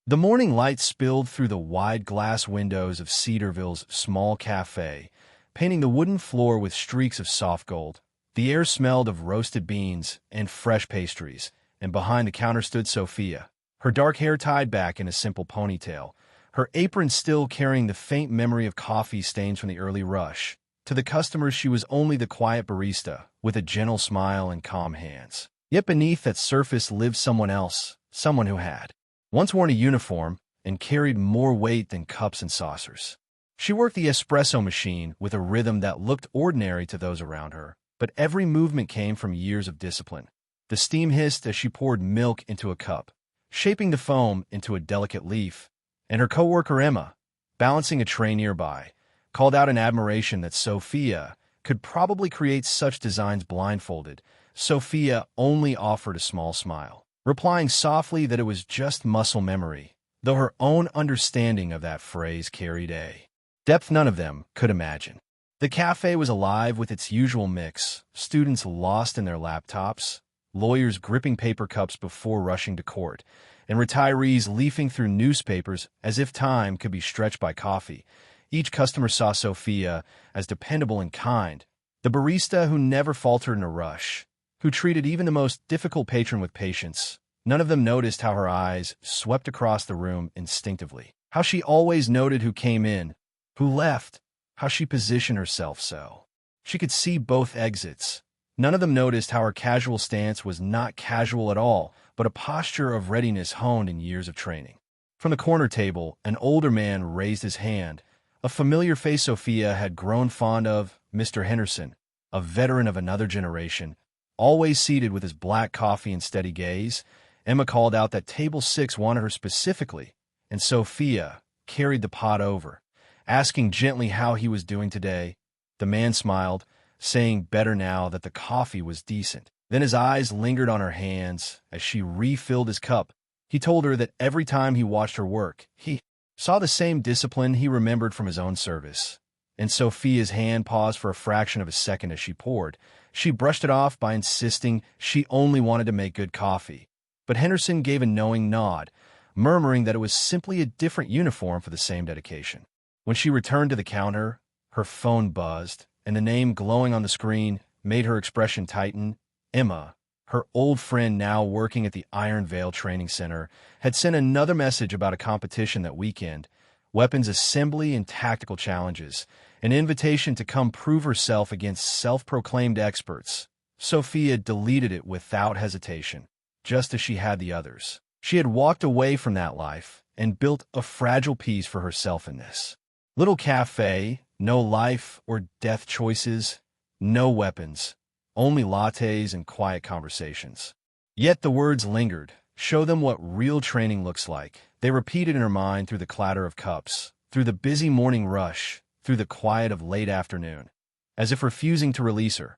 The morning light spilled through the wide glass windows of Cedarville's small cafe, painting the wooden floor with streaks of soft gold. The air smelled of roasted beans and fresh pastries, and behind the counter stood Sophia, her dark hair tied back in a simple ponytail, her apron still carrying the faint memory of coffee stains from the early rush. To the customers she was only the quiet barista, with a gentle smile and calm hands. Yet beneath that surface lived someone else, someone who had once worn a uniform and carried more weight than cups and saucers. She worked the espresso machine with a rhythm that looked ordinary to those around her, but every movement came from years of discipline. The steam hissed as she poured milk into a cup, shaping the foam into a delicate leaf, and her coworker Emma, balancing a tray nearby, called out in admiration that Sophia could probably create such designs blindfolded. Sophia only offered a small smile, replying softly that it was just muscle memory, though her own understanding of that phrase carried a depth none of them could imagine. The cafe was alive with its usual mix, students lost in their laptops, lawyers gripping paper cups before rushing to court, and retirees leafing through newspapers as if time could be stretched by coffee. Each customer saw Sophia as dependable and kind, the barista who never faltered in a rush, who treated even the most difficult patron with patience. None of them noticed how her eyes swept across the room instinctively, how she always noted who came in, who left, how she positioned herself so she could see both exits. None of them noticed how her casual stance was not casual at all, but a posture of readiness honed in years of training. From the corner table, an older man raised his hand, a familiar face Sophia had grown fond of, Mr. Henderson, a veteran of another generation, always seated with his black coffee and steady gaze. Emma called out that Table 6 wanted her specifically, and Sophia carried the pot over, asking gently how he was doing today. The man smiled, saying better now that the coffee was decent. Then his eyes lingered on her hands as she refilled his cup. He told her that every time he watched her work, he saw the same discipline he remembered from his own service. And Sophia's hand paused for a fraction of a second as she poured. She brushed it off by insisting she only wanted to make good coffee. But Henderson gave a knowing nod, murmuring that it was simply a different uniform for the same dedication. When she returned to the counter, her phone buzzed, and the name glowing on the screen made her expression tighten. Emma, her old friend now working at the Iron Vale Training Center, had sent another message about a competition that weekend, weapons assembly and tactical challenges, an invitation to come prove herself against self-proclaimed experts. Sophia deleted it without hesitation, just as she had the others. She had walked away from that life and built a fragile peace for herself in this little cafe. No life or death choices, no weapons, only lattes and quiet conversations. Yet the words lingered. Show them what real training looks like. They repeated in her mind through the clatter of cups, through the busy morning rush, through the quiet of late afternoon, as if refusing to release her.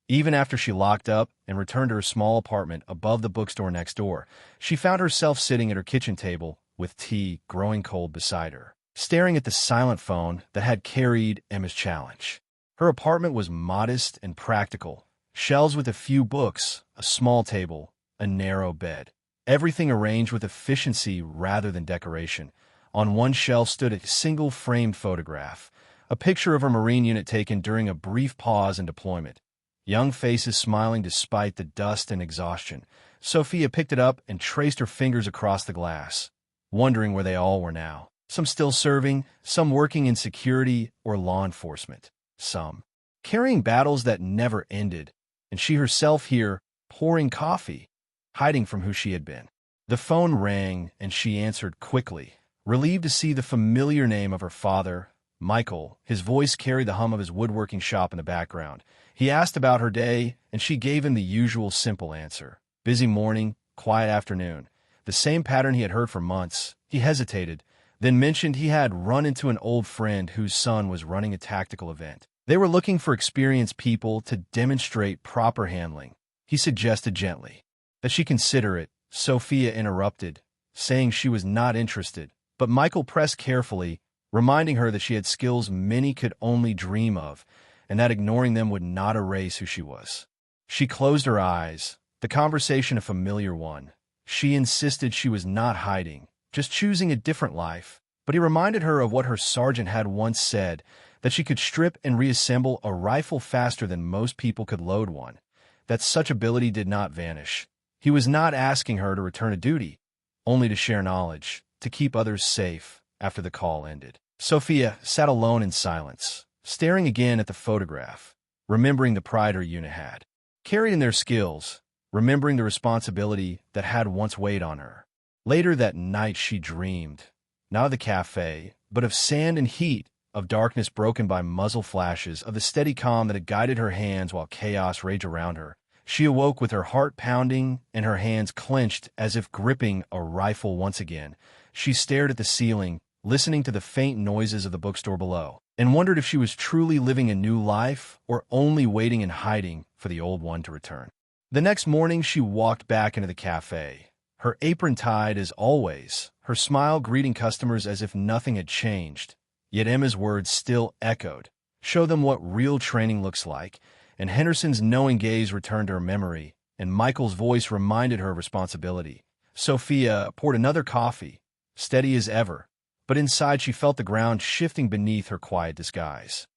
Even after she locked up and returned to her small apartment above the bookstore next door, she found herself sitting at her kitchen table with tea growing cold beside her, staring at the silent phone that had carried Emma's challenge. Her apartment was modest and practical, shelves with a few books, a small table, a narrow bed. Everything arranged with efficiency rather than decoration. On one shelf stood a single framed photograph, a picture of a Marine unit taken during a brief pause in deployment. Young faces smiling despite the dust and exhaustion. Sophia picked it up and traced her fingers across the glass, wondering where they all were now. Some still serving, some working in security or law enforcement, some carrying battles that never ended, and she herself here, pouring coffee, hiding from who she had been. The phone rang, and she answered quickly, relieved to see the familiar name of her father, Michael. His voice carried the hum of his woodworking shop in the background. He asked about her day, and she gave him the usual simple answer. Busy morning, quiet afternoon. The same pattern he had heard for months. He hesitated, then mentioned he had run into an old friend whose son was running a tactical event. They were looking for experienced people to demonstrate proper handling. He suggested gently that she consider it. Sophia interrupted, saying she was not interested, but Michael pressed carefully, reminding her that she had skills many could only dream of, and that ignoring them would not erase who she was. She closed her eyes, the conversation a familiar one. She insisted she was not hiding, just choosing a different life. But he reminded her of what her sergeant had once said, that she could strip and reassemble a rifle faster than most people could load one, that such ability did not vanish. He was not asking her to return to duty, only to share knowledge, to keep others safe after the call ended. Sophia sat alone in silence, staring again at the photograph, remembering the pride her unit had carried in their skills, remembering the responsibility that had once weighed on her. Later that night she dreamed, not of the cafe, but of sand and heat, of darkness broken by muzzle flashes, of the steady calm that had guided her hands while chaos raged around her. She awoke with her heart pounding and her hands clenched as if gripping a rifle once again. She stared at the ceiling, listening to the faint noises of the bookstore below, and wondered if she was truly living a new life or only waiting and hiding for the old one to return. The next morning she walked back into the cafe, her apron tied as always, her smile greeting customers as if nothing had changed. Yet Emma's words still echoed. Show them what real training looks like, and Henderson's knowing gaze returned to her memory, and Michael's voice reminded her of responsibility. Sophia poured another coffee, steady as ever, but inside she felt the ground shifting beneath her quiet disguise.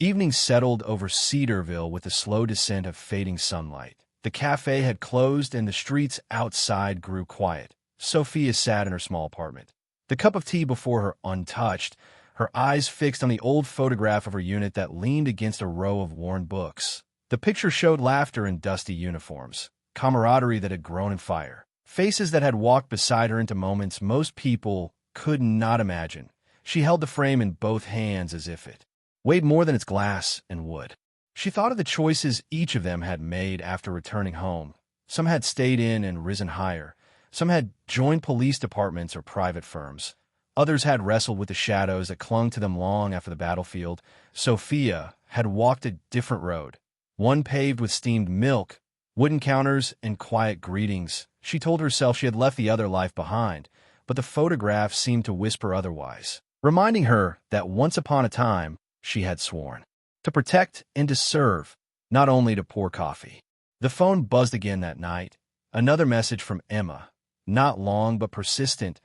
Evening settled over Cedarville with the slow descent of fading sunlight. The cafe had closed and the streets outside grew quiet. Sophia sat in her small apartment, the cup of tea before her untouched, her eyes fixed on the old photograph of her unit that leaned against a row of worn books. The picture showed laughter in dusty uniforms, camaraderie that had grown in fire, faces that had walked beside her into moments most people could not imagine. She held the frame in both hands as if it weighed more than its glass and wood. She thought of the choices each of them had made after returning home. Some had stayed in and risen higher. Some had joined police departments or private firms. Others had wrestled with the shadows that clung to them long after the battlefield. Sophia had walked a different road, one paved with steamed milk, wooden counters, and quiet greetings. She told herself she had left the other life behind, but the photograph seemed to whisper otherwise, reminding her that once upon a time she had sworn to protect and to serve, not only to pour coffee. The phone buzzed again that night. Another message from Emma, not long but persistent,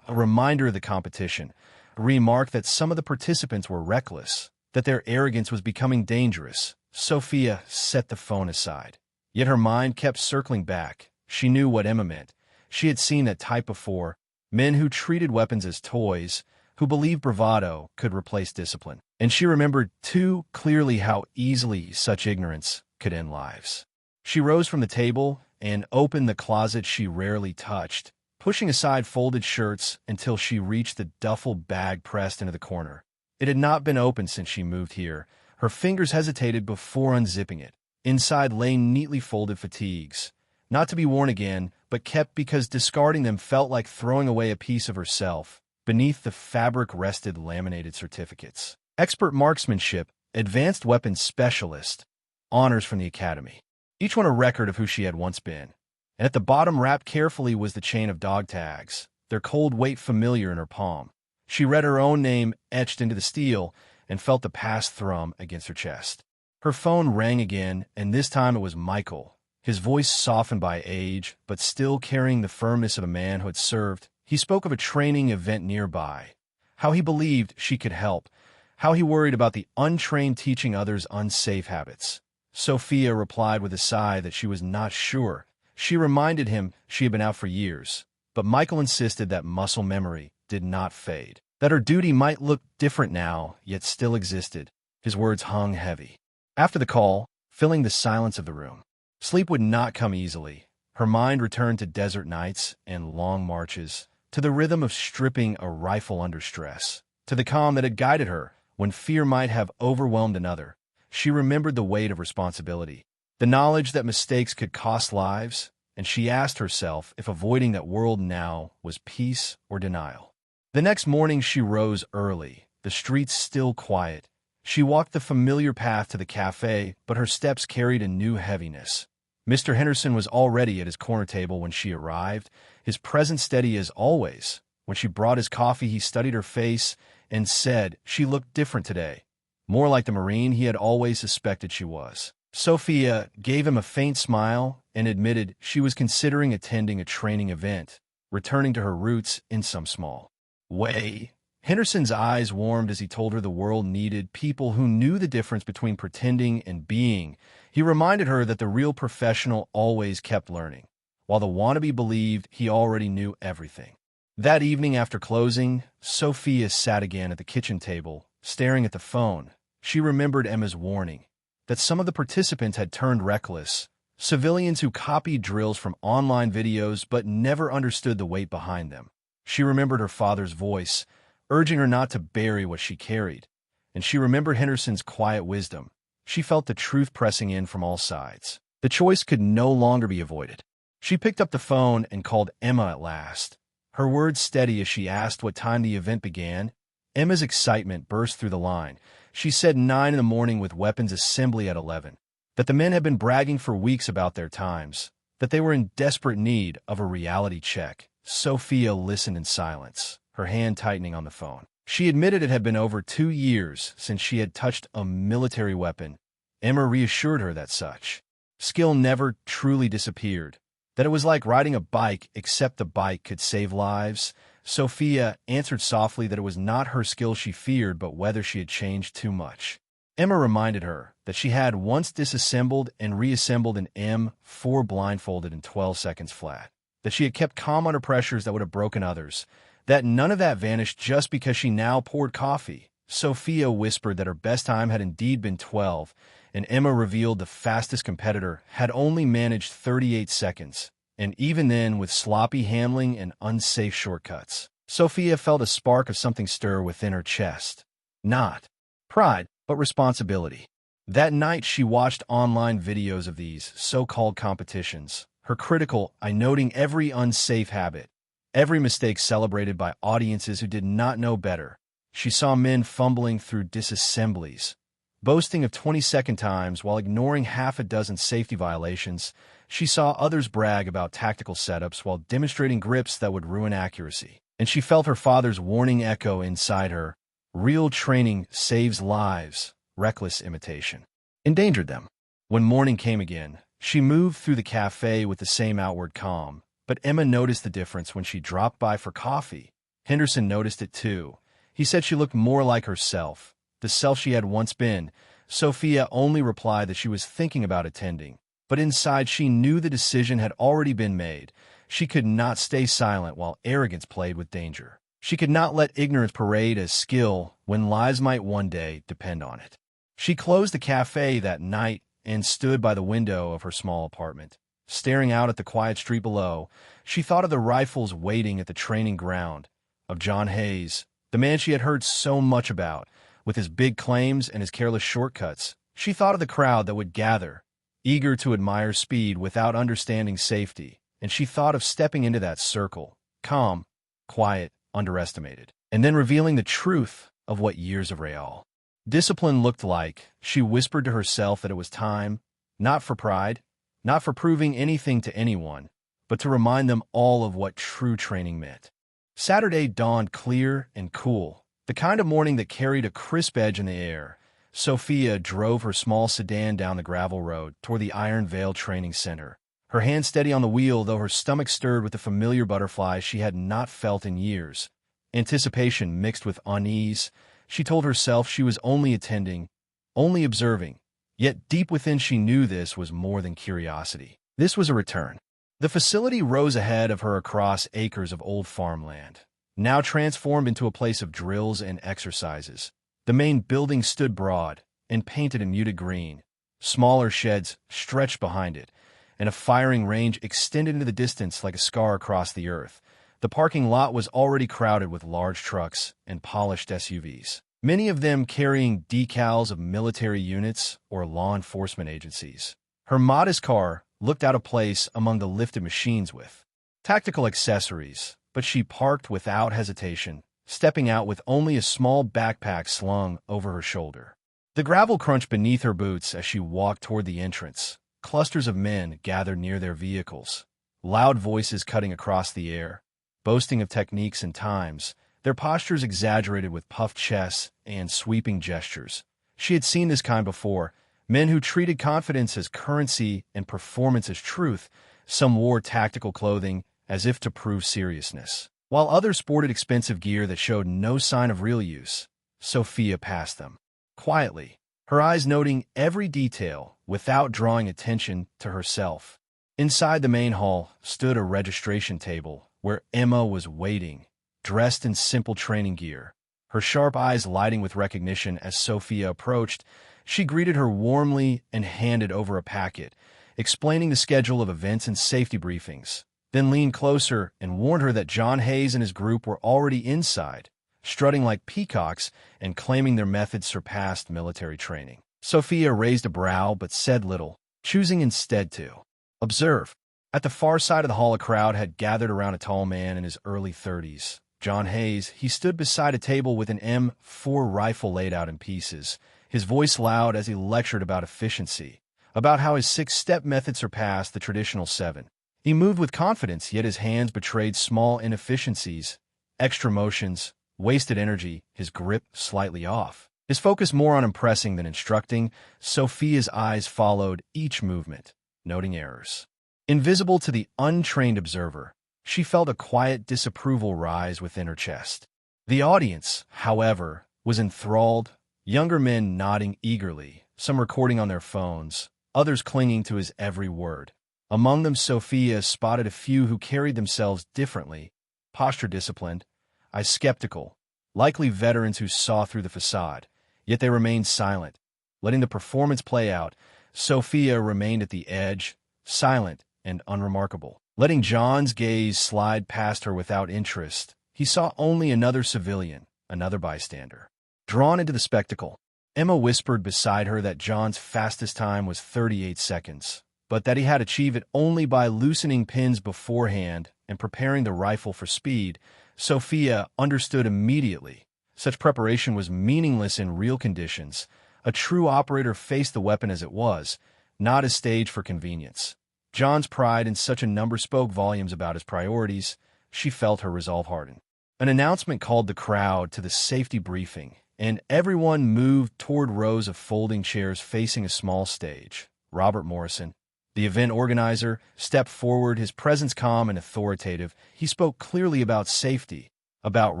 a reminder of the competition, a remark that some of the participants were reckless, that their arrogance was becoming dangerous. Sophia set the phone aside. Yet her mind kept circling back. She knew what Emma meant. She had seen that type before, men who treated weapons as toys, who believed bravado could replace discipline. And she remembered too clearly how easily such ignorance could end lives. She rose from the table and opened the closet she rarely touched, pushing aside folded shirts until she reached the duffel bag pressed into the corner. It had not been opened since she moved here. Her fingers hesitated before unzipping it. Inside lay neatly folded fatigues, not to be worn again, but kept because discarding them felt like throwing away a piece of herself. Beneath the fabric rested laminated certificates. Expert marksmanship, advanced weapons specialist, honors from the academy. Each one a record of who she had once been. And at the bottom, wrapped carefully, was the chain of dog tags, their cold weight familiar in her palm. She read her own name etched into the steel and felt the past thrum against her chest. Her phone rang again, and this time it was Michael, his voice softened by age, but still carrying the firmness of a man who had served. He spoke of a training event nearby, how he believed she could help, how he worried about the untrained teaching others unsafe habits. Sophia replied with a sigh that she was not sure. She reminded him she had been out for years, but Michael insisted that muscle memory did not fade, that her duty might look different now, yet still existed. His words hung heavy. After the call, filling the silence of the room, sleep would not come easily. Her mind returned to desert nights and long marches, to the rhythm of stripping a rifle under stress, to the calm that had guided her when fear might have overwhelmed another. She remembered the weight of responsibility, the knowledge that mistakes could cost lives, and she asked herself if avoiding that world now was peace or denial. The next morning she rose early, the streets still quiet. She walked the familiar path to the cafe, but her steps carried a new heaviness. Mr. Henderson was already at his corner table when she arrived, his presence steady as always. When she brought his coffee, he studied her face and said she looked different today, more like the Marine he had always suspected she was. Sophia gave him a faint smile and admitted she was considering attending a training event. returning to her roots in some small way. Henderson's eyes warmed as he told her the world needed people who knew the difference between pretending and being. He reminded her that the real professional always kept learning, while the wannabe believed he already knew everything. That evening after closing, Sophia sat again at the kitchen table, staring at the phone. She remembered Emma's warning that some of the participants had turned reckless, civilians who copied drills from online videos but never understood the weight behind them. She remembered her father's voice, urging her not to bury what she carried, and she remembered Henderson's quiet wisdom. She felt the truth pressing in from all sides. The choice could no longer be avoided. She picked up the phone and called Emma at last, her words steady as she asked what time the event began. Emma's excitement burst through the line. She said 9 in the morning with weapons assembly at 11, that the men had been bragging for weeks about their times, that they were in desperate need of a reality check. Sophia listened in silence, her hand tightening on the phone. She admitted it had been over 2 years since she had touched a military weapon. Emma reassured her that such skill never truly disappeared, that it was like riding a bike except the bike could save lives. Sophia answered softly that it was not her skill she feared, but whether she had changed too much. Emma reminded her that she had once disassembled and reassembled an M4 blindfolded in 12 seconds flat, that she had kept calm under pressures that would have broken others, that none of that vanished just because she now poured coffee. Sophia whispered that her best time had indeed been 12, and Emma revealed the fastest competitor had only managed 38 seconds, and even then with sloppy handling and unsafe shortcuts. Sophia felt a spark of something stir within her chest. Not pride, but responsibility. That night she watched online videos of these so-called competitions, her critical eye noting every unsafe habit, every mistake celebrated by audiences who did not know better. She saw men fumbling through disassemblies, boasting of 20-second times while ignoring half a dozen safety violations. She saw others brag about tactical setups while demonstrating grips that would ruin accuracy. And she felt her father's warning echo inside her. Real training saves lives, reckless imitation endangered them. When morning came again, she moved through the cafe with the same outward calm, but Emma noticed the difference when she dropped by for coffee. Henderson noticed it too. He said she looked more like herself, the self she had once been. Sophia only replied that she was thinking about attending, but inside she knew the decision had already been made. She could not stay silent while arrogance played with danger. She could not let ignorance parade as skill when lives might one day depend on it. She closed the cafe that night and stood by the window of her small apartment. Staring out at the quiet street below, she thought of the rifles waiting at the training ground, of John Hayes, the man she had heard so much about, with his big claims and his careless shortcuts. She thought of the crowd that would gather, eager to admire speed without understanding safety, and she thought of stepping into that circle, calm, quiet, underestimated, and then revealing the truth of what years of real discipline looked like. She whispered to herself that it was time, not for pride, not for proving anything to anyone, but to remind them all of what true training meant. Saturday dawned clear and cool, the kind of morning that carried a crisp edge in the air. Sophia drove her small sedan down the gravel road toward the Iron Vale Training Center, her hand steady on the wheel, though her stomach stirred with the familiar butterflies she had not felt in years. Anticipation mixed with unease. She told herself she was only attending, only observing, yet deep within she knew this was more than curiosity. This was a return. The facility rose ahead of her across acres of old farmland, now transformed into a place of drills and exercises. The main building stood broad and painted in muted green. Smaller sheds stretched behind it, and a firing range extended into the distance like a scar across the earth. The parking lot was already crowded with large trucks and polished SUVs, many of them carrying decals of military units or law enforcement agencies. Her modest car looked out of place among the lifted machines with tactical accessories, but she parked without hesitation, stepping out with only a small backpack slung over her shoulder. The gravel crunched beneath her boots as she walked toward the entrance. Clusters of men gathered near their vehicles, loud voices cutting across the air, boasting of techniques and times, their postures exaggerated with puffed chests and sweeping gestures. She had seen this kind before, men who treated confidence as currency and performance as truth. Some wore tactical clothing, as if to prove seriousness. While others sported expensive gear that showed no sign of real use, Sophia passed them. Quietly, her eyes noting every detail without drawing attention to herself. Inside the main hall stood a registration table where Emma was waiting, dressed in simple training gear. Her sharp eyes lighting with recognition as Sophia approached, she greeted her warmly and handed over a packet, explaining the schedule of events and safety briefings, then leaned closer and warned her that John Hayes and his group were already inside, strutting like peacocks and claiming their methods surpassed military training. Sophia raised a brow but said little, choosing instead to observe. At the far side of the hall, a crowd had gathered around a tall man in his early 30s. John Hayes. He stood beside a table with an M4 rifle laid out in pieces, his voice loud as he lectured about efficiency, about how his 6-step method surpassed the traditional 7. He moved with confidence, yet his hands betrayed small inefficiencies, extra motions, wasted energy, his grip slightly off. His focus more on impressing than instructing. Sophia's eyes followed each movement, noting errors. Invisible to the untrained observer, she felt a quiet disapproval rise within her chest. The audience, however, was enthralled, younger men nodding eagerly, some recording on their phones, others clinging to his every word. Among them, Sophia spotted a few who carried themselves differently, posture disciplined, eyes skeptical, likely veterans who saw through the facade, yet they remained silent. Letting the performance play out, Sophia remained at the edge, silent and unremarkable. Letting John's gaze slide past her without interest, he saw only another civilian, another bystander. Drawn into the spectacle, Emma whispered beside her that John's fastest time was 38 seconds, but that he had achieved it only by loosening pins beforehand and preparing the rifle for speed. Sophia understood immediately. Such preparation was meaningless in real conditions. A true operator faced the weapon as it was, not a stage for convenience. John's pride in such a number spoke volumes about his priorities. She felt her resolve harden. An announcement called the crowd to the safety briefing, and everyone moved toward rows of folding chairs facing a small stage. Robert Morrison, the event organizer, stepped forward, his presence calm and authoritative. He spoke clearly about safety, about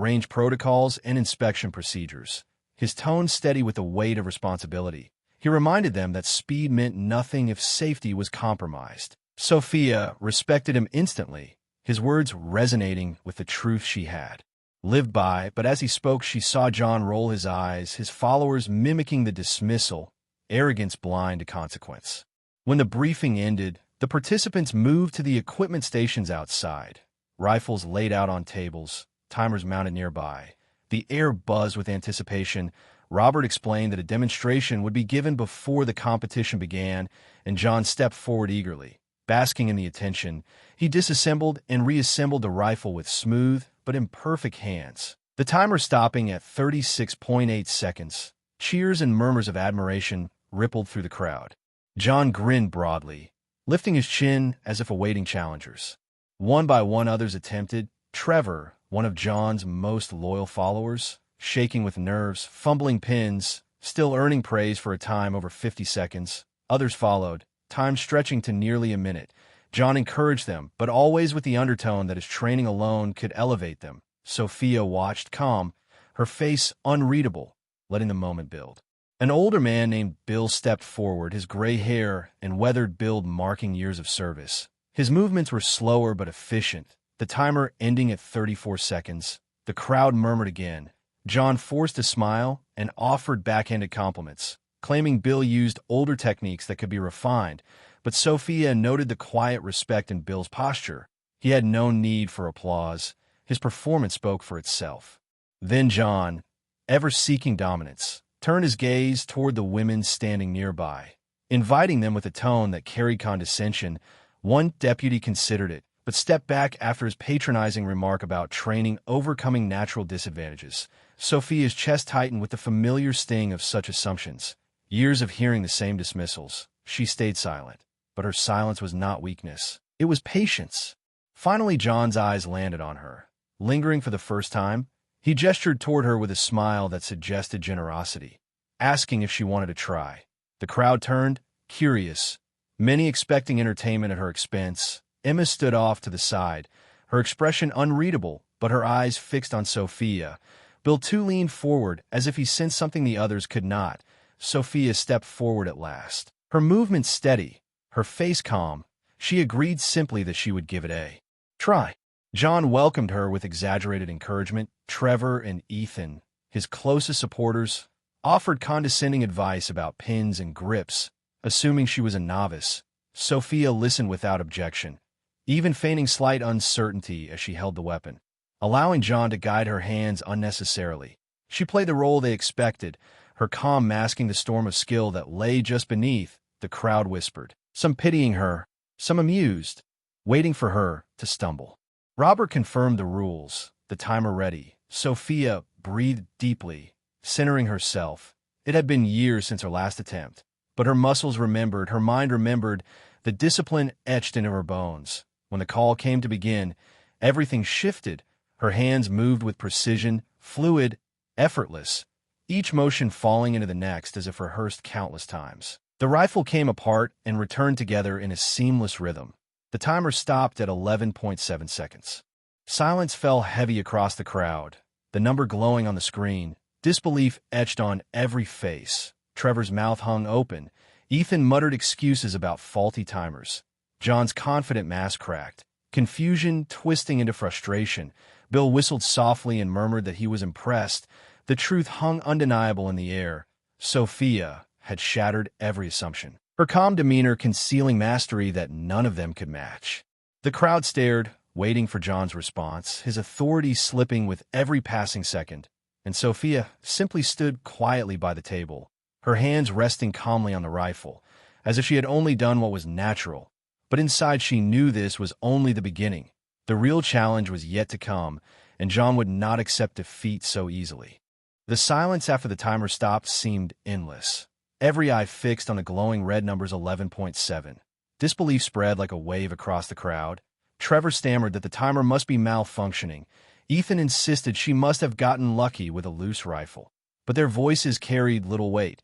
range protocols and inspection procedures, his tone steady with the weight of responsibility. He reminded them that speed meant nothing if safety was compromised. Sophia respected him instantly, his words resonating with the truth she had lived by, but as he spoke she saw John roll his eyes, his followers mimicking the dismissal, arrogance blind to consequence. When the briefing ended, the participants moved to the equipment stations outside, rifles laid out on tables, timers mounted nearby. The air buzzed with anticipation. Robert explained that a demonstration would be given before the competition began, and John stepped forward eagerly. Basking in the attention, he disassembled and reassembled the rifle with smooth but imperfect hands. The timer stopping at 36.8 seconds. Cheers and murmurs of admiration rippled through the crowd. John grinned broadly, lifting his chin as if awaiting challengers. One by one others attempted. Trevor, one of John's most loyal followers, shaking with nerves, fumbling pins, still earning praise for a time over 50 seconds. Others followed, time stretching to nearly a minute. John encouraged them, but always with the undertone that his training alone could elevate them. Sophia watched, calm, her face unreadable, letting the moment build. An older man named Bill stepped forward, his gray hair and weathered build marking years of service. His movements were slower but efficient, the timer ending at 34 seconds. The crowd murmured again. John forced a smile and offered backhanded compliments, claiming Bill used older techniques that could be refined, but Sophia noted the quiet respect in Bill's posture. He had no need for applause. His performance spoke for itself. Then John, ever seeking dominance, turned his gaze toward the women standing nearby, inviting them with a tone that carried condescension. One deputy considered it, but stepped back after his patronizing remark about training overcoming natural disadvantages. Sophia's chest tightened with the familiar sting of such assumptions. Years of hearing the same dismissals. She stayed silent, but her silence was not weakness. It was patience. Finally, John's eyes landed on her. Lingering for the first time, he gestured toward her with a smile that suggested generosity, asking if she wanted to try. The crowd turned, curious, many expecting entertainment at her expense. Emma stood off to the side, her expression unreadable, but her eyes fixed on Sophia. Bill too leaned forward, as if he sensed something the others could not. Sophia stepped forward at last. Her movement steady, her face calm. She agreed simply that she would give it a try. John welcomed her with exaggerated encouragement. Trevor and Ethan, his closest supporters, offered condescending advice about pins and grips, assuming she was a novice. Sophia listened without objection, even feigning slight uncertainty as she held the weapon, allowing John to guide her hands unnecessarily. She played the role they expected, her calm masking the storm of skill that lay just beneath. The crowd whispered, some pitying her, some amused, waiting for her to stumble. Robert confirmed the rules, the timer ready. Sophia breathed deeply, centering herself. It had been years since her last attempt, but her muscles remembered, her mind remembered, the discipline etched into her bones. When the call came to begin, everything shifted. Her hands moved with precision, fluid, effortless, each motion falling into the next as if rehearsed countless times. The rifle came apart and returned together in a seamless rhythm. The timer stopped at 11.7 seconds. Silence fell heavy across the crowd, the number glowing on the screen, disbelief etched on every face. Trevor's mouth hung open. Ethan muttered excuses about faulty timers. John's confident mask cracked, confusion twisting into frustration. Bill whistled softly and murmured that he was impressed. The truth hung undeniable in the air. Sophia had shattered every assumption, her calm demeanor concealing mastery that none of them could match. The crowd stared, waiting for John's response, his authority slipping with every passing second, and Sophia simply stood quietly by the table, her hands resting calmly on the rifle, as if she had only done what was natural. But inside she knew this was only the beginning. The real challenge was yet to come, and John would not accept defeat so easily. The silence after the timer stopped seemed endless, every eye fixed on the glowing red numbers 11.7. Disbelief spread like a wave across the crowd. Trevor stammered that the timer must be malfunctioning. Ethan insisted she must have gotten lucky with a loose rifle. But their voices carried little weight.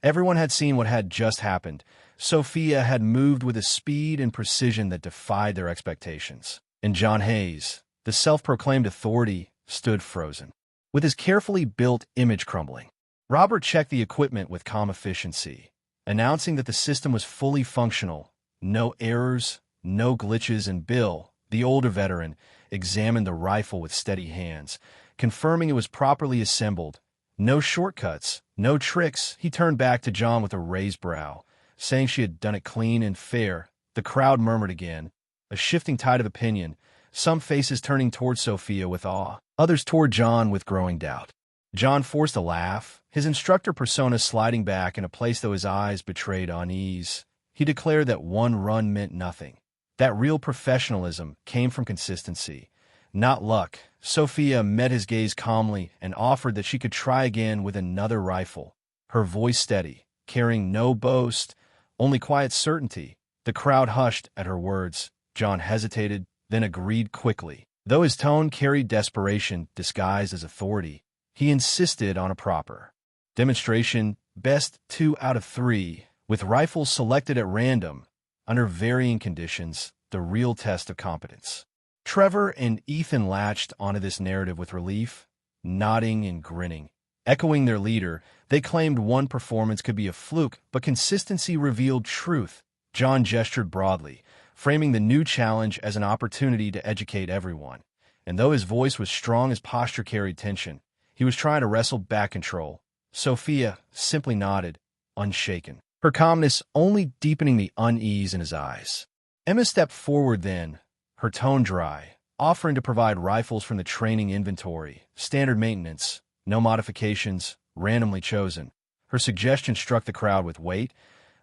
Everyone had seen what had just happened. Sophia had moved with a speed and precision that defied their expectations. And John Hayes, the self-proclaimed authority, stood frozen, with his carefully built image crumbling. Robert checked the equipment with calm efficiency, announcing that the system was fully functional, no errors, no glitches, and Bill, the older veteran, examined the rifle with steady hands, confirming it was properly assembled. No shortcuts, no tricks. He turned back to John with a raised brow, saying she had done it clean and fair. The crowd murmured again, a shifting tide of opinion, some faces turning toward Sophia with awe, others toward John with growing doubt. John forced a laugh, his instructor persona sliding back in a place though his eyes betrayed unease. He declared that one run meant nothing, that real professionalism came from consistency, not luck. Sophia met his gaze calmly and offered that she could try again with another rifle, her voice steady, carrying no boast, only quiet certainty. The crowd hushed at her words. John hesitated, then agreed quickly. Though his tone carried desperation disguised as authority, he insisted on a proper demonstration, best 2 out of 3, with rifles selected at random, under varying conditions, the real test of competence. Trevor and Ethan latched onto this narrative with relief, nodding and grinning. Echoing their leader, they claimed one performance could be a fluke, but consistency revealed truth. John gestured broadly, framing the new challenge as an opportunity to educate everyone. And though his voice was strong, his posture carried tension. He was trying to wrestle back control. Sophia simply nodded, unshaken, her calmness only deepening the unease in his eyes. Emma stepped forward then, her tone dry, offering to provide rifles from the training inventory, standard maintenance, no modifications, randomly chosen. Her suggestion struck the crowd with weight.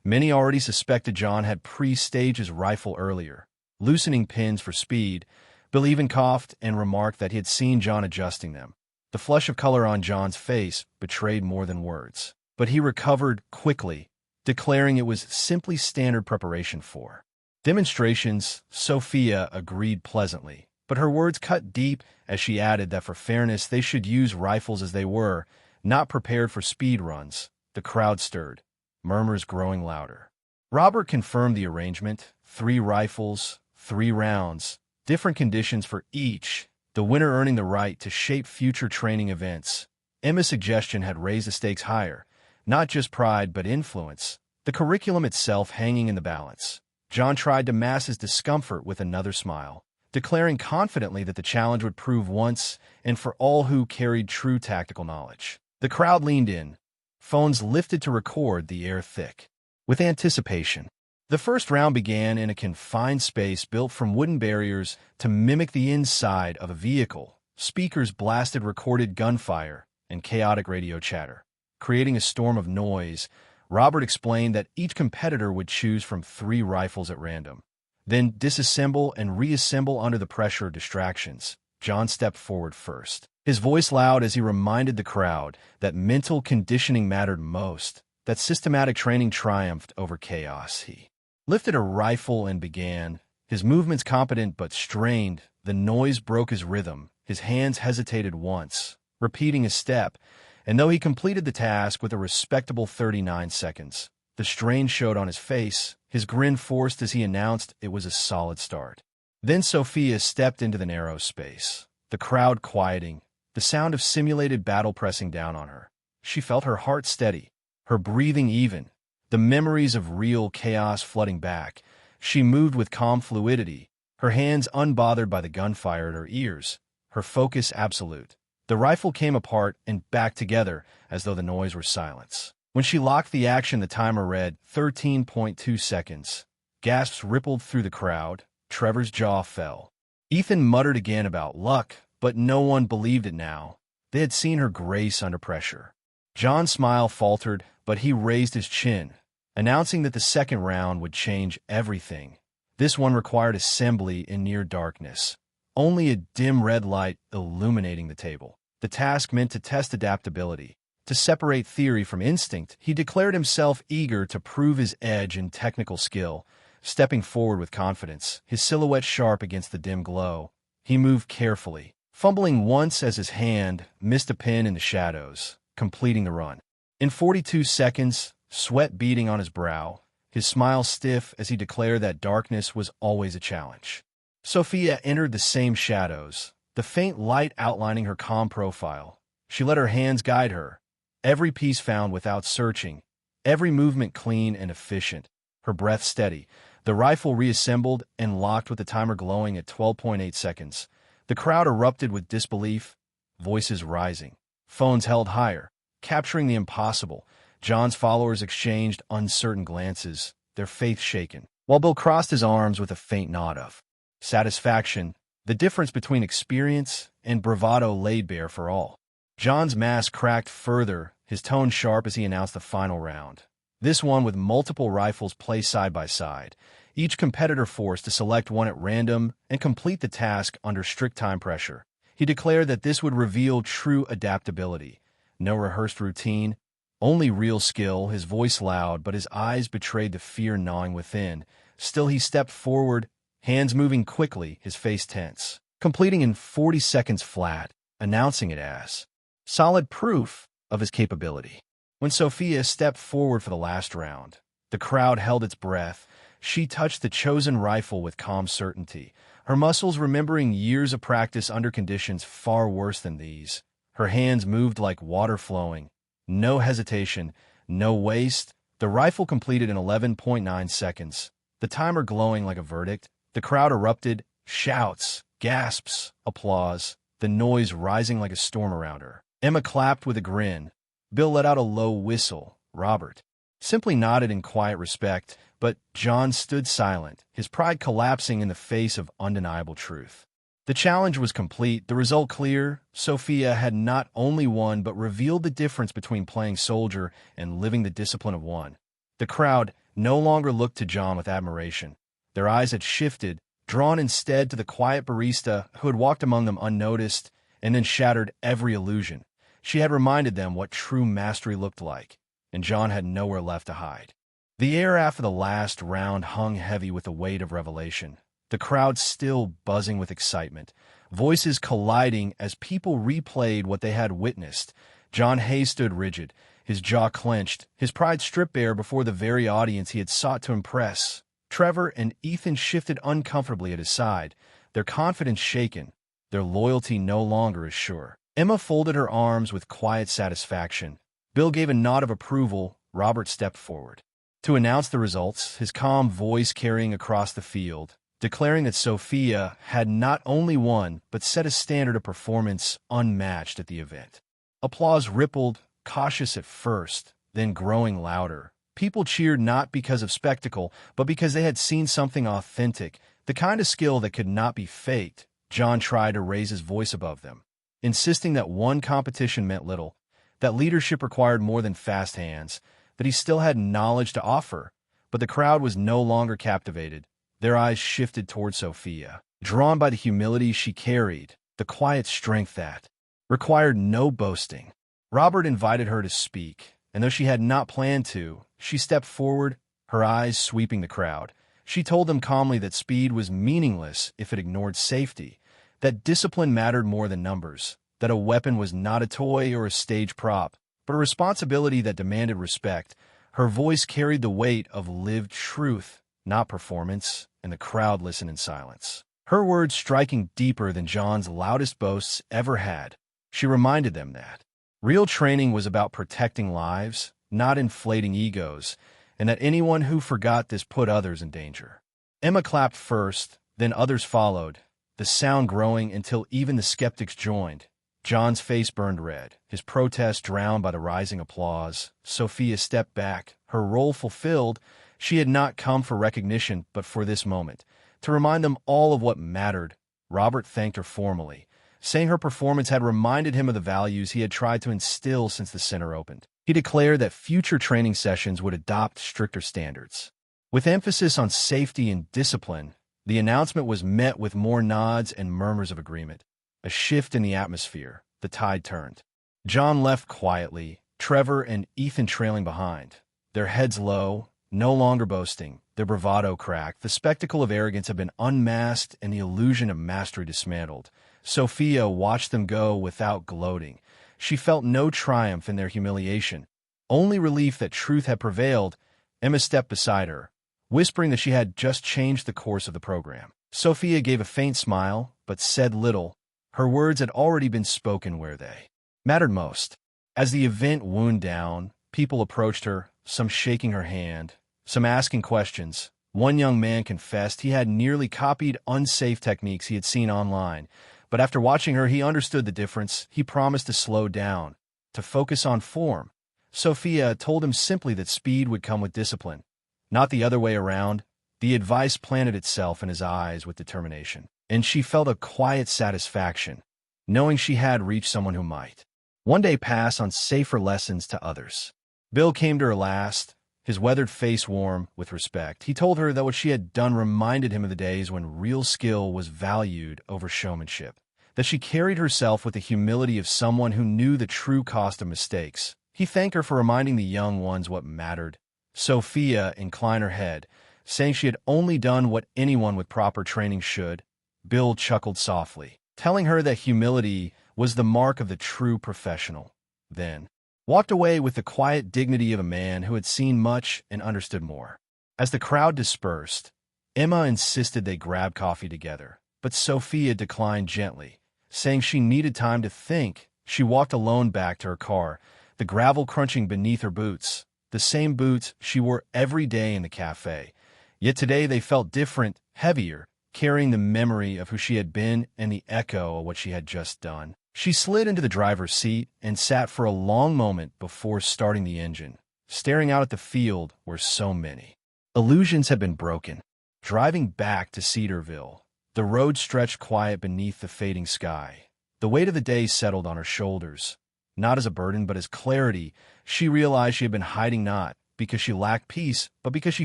Many already suspected John had pre-staged his rifle earlier, loosening pins for speed. Bill even coughed and remarked that he had seen John adjusting them. The flush of color on John's face betrayed more than words, but he recovered quickly, declaring it was simply standard preparation for demonstrations. Sophia agreed pleasantly, but her words cut deep as she added that for fairness they should use rifles as they were, not prepared for speed runs. The crowd stirred, murmurs growing louder. Robert confirmed the arrangement, 3 rifles, 3 rounds, different conditions for each, the winner earning the right to shape future training events. Emma's suggestion had raised the stakes higher, not just pride but influence, the curriculum itself hanging in the balance. John tried to mask his discomfort with another smile, declaring confidently that the challenge would prove once and for all who carried true tactical knowledge. The crowd leaned in, phones lifted to record, the air thick with anticipation. The first round began in a confined space built from wooden barriers to mimic the inside of a vehicle. Speakers blasted recorded gunfire and chaotic radio chatter, creating a storm of noise. Robert explained that each competitor would choose from 3 rifles at random, then disassemble and reassemble under the pressure of distractions. John stepped forward first, his voice loud as he reminded the crowd that mental conditioning mattered most, that systematic training triumphed over chaos. He lifted a rifle and began, his movements competent but strained. The noise broke his rhythm. His hands hesitated once, repeating a step, and though he completed the task with a respectable 39 seconds, the strain showed on his face, his grin forced as he announced it was a solid start. Then Sophia stepped into the narrow space, the crowd quieting, the sound of simulated battle pressing down on her. She felt her heart steady, her breathing even, the memories of real chaos flooding back. She moved with calm fluidity, her hands unbothered by the gunfire at her ears, her focus absolute. The rifle came apart and back together as though the noise were silence. When she locked the action, the timer read 13.2 seconds. Gasps rippled through the crowd. Trevor's jaw fell. Ethan muttered again about luck, but no one believed it now. They had seen her grace under pressure. John's smile faltered, but he raised his chin, announcing that the second round would change everything. This one required assembly in near darkness, only a dim red light illuminating the table. The task meant to test adaptability, to separate theory from instinct. He declared himself eager to prove his edge in technical skill, stepping forward with confidence, his silhouette sharp against the dim glow. He moved carefully, fumbling once as his hand missed a pin in the shadows, completing the run. In 42 seconds, sweat beading on his brow, his smile stiff as he declared that darkness was always a challenge. Sophia entered the same shadows, the faint light outlining her calm profile. She let her hands guide her, every piece found without searching, every movement clean and efficient, her breath steady. The rifle reassembled and locked with the timer glowing at 12.8 seconds. The crowd erupted with disbelief, voices rising, phones held higher, capturing the impossible. John's followers exchanged uncertain glances, their faith shaken, while Bill crossed his arms with a faint nod of satisfaction. The difference between experience and bravado laid bare for all. John's mask cracked further, his tone sharp as he announced the final round. This one with multiple rifles placed side by side, each competitor forced to select one at random and complete the task under strict time pressure. He declared that this would reveal true adaptability. No rehearsed routine, only real skill. His voice loud, but his eyes betrayed the fear gnawing within. Still he stepped forward, hands moving quickly, his face tense, completing in 40 seconds flat, announcing it as solid proof of his capability. When Sophia stepped forward for the last round, the crowd held its breath. She touched the chosen rifle with calm certainty, her muscles remembering years of practice under conditions far worse than these. Her hands moved like water flowing. No hesitation, no waste. The rifle completed in 11.9 seconds, the timer glowing like a verdict. The crowd erupted, shouts, gasps, applause, the noise rising like a storm around her. Emma clapped with a grin. Bill let out a low whistle. Robert simply nodded in quiet respect, but John stood silent, his pride collapsing in the face of undeniable truth. The challenge was complete, the result clear. Sophia had not only won but revealed the difference between playing soldier and living the discipline of one. The crowd no longer looked to John with admiration. Their eyes had shifted, drawn instead to the quiet barista who had walked among them unnoticed and then shattered every illusion. She had reminded them what true mastery looked like, and John had nowhere left to hide. The air after the last round hung heavy with the weight of revelation, the crowd still buzzing with excitement, voices colliding as people replayed what they had witnessed. John Hay stood rigid, his jaw clenched, his pride stripped bare before the very audience he had sought to impress. Trevor and Ethan shifted uncomfortably at his side, their confidence shaken, their loyalty no longer as sure. Emma folded her arms with quiet satisfaction. Bill gave a nod of approval. Robert stepped forward to announce the results, his calm voice carrying across the field, declaring that Sophia had not only won but set a standard of performance unmatched at the event. Applause rippled, cautious at first, then growing louder. People cheered not because of spectacle, but because they had seen something authentic, the kind of skill that could not be faked. John tried to raise his voice above them, insisting that one competition meant little, that leadership required more than fast hands, that he still had knowledge to offer. But the crowd was no longer captivated. Their eyes shifted toward Sophia, drawn by the humility she carried, the quiet strength that required no boasting. Robert invited her to speak, and though she had not planned to, she stepped forward, her eyes sweeping the crowd. She told them calmly that speed was meaningless if it ignored safety, that discipline mattered more than numbers, that a weapon was not a toy or a stage prop, but a responsibility that demanded respect. Her voice carried the weight of lived truth, not performance, and the crowd listened in silence. Her words striking deeper than John's loudest boasts ever had. She reminded them that real training was about protecting lives, not inflating egos, and that anyone who forgot this put others in danger. Emma clapped first, then others followed, the sound growing until even the skeptics joined. John's face burned red, his protest drowned by the rising applause. Sophia stepped back, her role fulfilled. She had not come for recognition, but for this moment, to remind them all of what mattered. Robert thanked her formally, saying her performance had reminded him of the values he had tried to instill since the center opened. He declared that future training sessions would adopt stricter standards, with emphasis on safety and discipline. The announcement was met with more nods and murmurs of agreement. A shift in the atmosphere. The tide turned. John left quietly, Trevor and Ethan trailing behind, their heads low, no longer boasting, their bravado cracked. The spectacle of arrogance had been unmasked and the illusion of mastery dismantled. Sophia watched them go without gloating. She felt no triumph in their humiliation, only relief that truth had prevailed. Emma stepped beside her, whispering that she had just changed the course of the program. Sophia gave a faint smile, but said little. Her words had already been spoken where they mattered most. As the event wound down, people approached her, some shaking her hand, some asking questions. One young man confessed he had nearly copied unsafe techniques he had seen online, but after watching her, he understood the difference. He promised to slow down, to focus on form. Sophia told him simply that speed would come with discipline, not the other way around. The advice planted itself in his eyes with determination, and she felt a quiet satisfaction, knowing she had reached someone who might one day pass on safer lessons to others. Bill came to her last, his weathered face warm with respect. He told her that what she had done reminded him of the days when real skill was valued over showmanship, that she carried herself with the humility of someone who knew the true cost of mistakes. He thanked her for reminding the young ones what mattered. Sophia inclined her head, saying she had only done what anyone with proper training should. Bill chuckled softly, telling her that humility was the mark of the true professional, then walked away with the quiet dignity of a man who had seen much and understood more. As the crowd dispersed, Emma insisted they grab coffee together, but Sophia declined gently, saying she needed time to think. She walked alone back to her car, the gravel crunching beneath her boots, the same boots she wore every day in the cafe. Yet today they felt different, heavier, carrying the memory of who she had been and the echo of what she had just done. She slid into the driver's seat and sat for a long moment before starting the engine, staring out at the field where so many illusions had been broken. Driving back to Cedarville, the road stretched quiet beneath the fading sky. The weight of the day settled on her shoulders, not as a burden but as clarity. She realized she had been hiding not because she lacked peace, but because she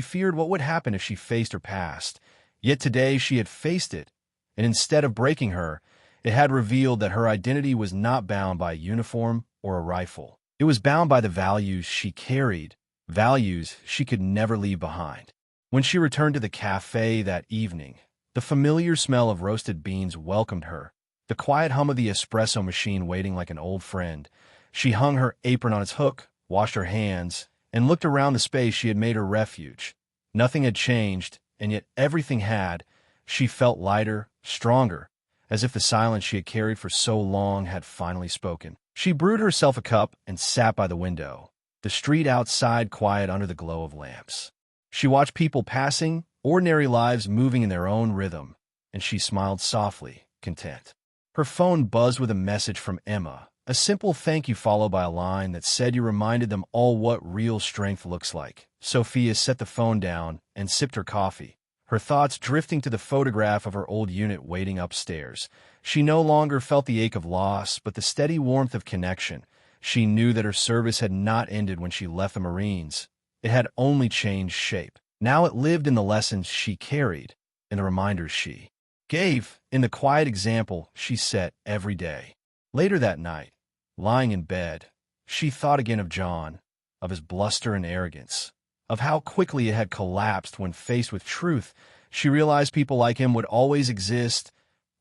feared what would happen if she faced her past. Yet today she had faced it, and instead of breaking her, it had revealed that her identity was not bound by a uniform or a rifle. It was bound by the values she carried, values she could never leave behind. When she returned to the cafe that evening, the familiar smell of roasted beans welcomed her, the quiet hum of the espresso machine waiting like an old friend. She hung her apron on its hook, washed her hands, and looked around the space she had made her refuge. Nothing had changed, and yet everything had. She felt lighter, stronger, as if the silence she had carried for so long had finally spoken. She brewed herself a cup and sat by the window, the street outside quiet under the glow of lamps. She watched people passing, ordinary lives moving in their own rhythm, and she smiled softly, content. Her phone buzzed with a message from Emma, a simple thank you followed by a line that said you reminded them all what real strength looks like. Sophia set the phone down and sipped her coffee, her thoughts drifting to the photograph of her old unit waiting upstairs. She no longer felt the ache of loss, but the steady warmth of connection. She knew that her service had not ended when she left the Marines. It had only changed shape. Now it lived in the lessons she carried, in the reminders she gave, in the quiet example she set every day. Later that night, lying in bed, she thought again of John, of his bluster and arrogance, of how quickly it had collapsed when faced with truth. She realized people like him would always exist,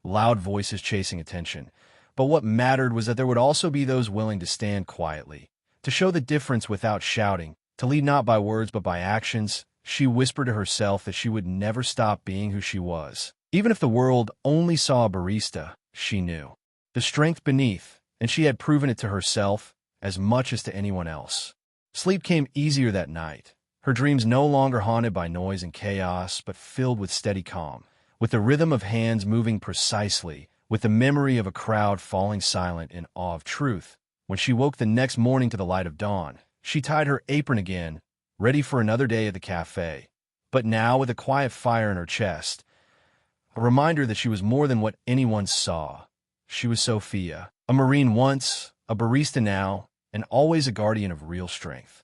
loud voices chasing attention. But what mattered was that there would also be those willing to stand quietly, to show the difference without shouting, to lead not by words but by actions. She whispered to herself that she would never stop being who she was. Even if the world only saw a barista, she knew the strength beneath, and she had proven it to herself as much as to anyone else. Sleep came easier that night, her dreams no longer haunted by noise and chaos, but filled with steady calm, with the rhythm of hands moving precisely, with the memory of a crowd falling silent in awe of truth. When she woke the next morning to the light of dawn, she tied her apron again, ready for another day at the cafe, but now with a quiet fire in her chest, a reminder that she was more than what anyone saw. She was Sophia, a Marine once, a barista now, and always a guardian of real strength.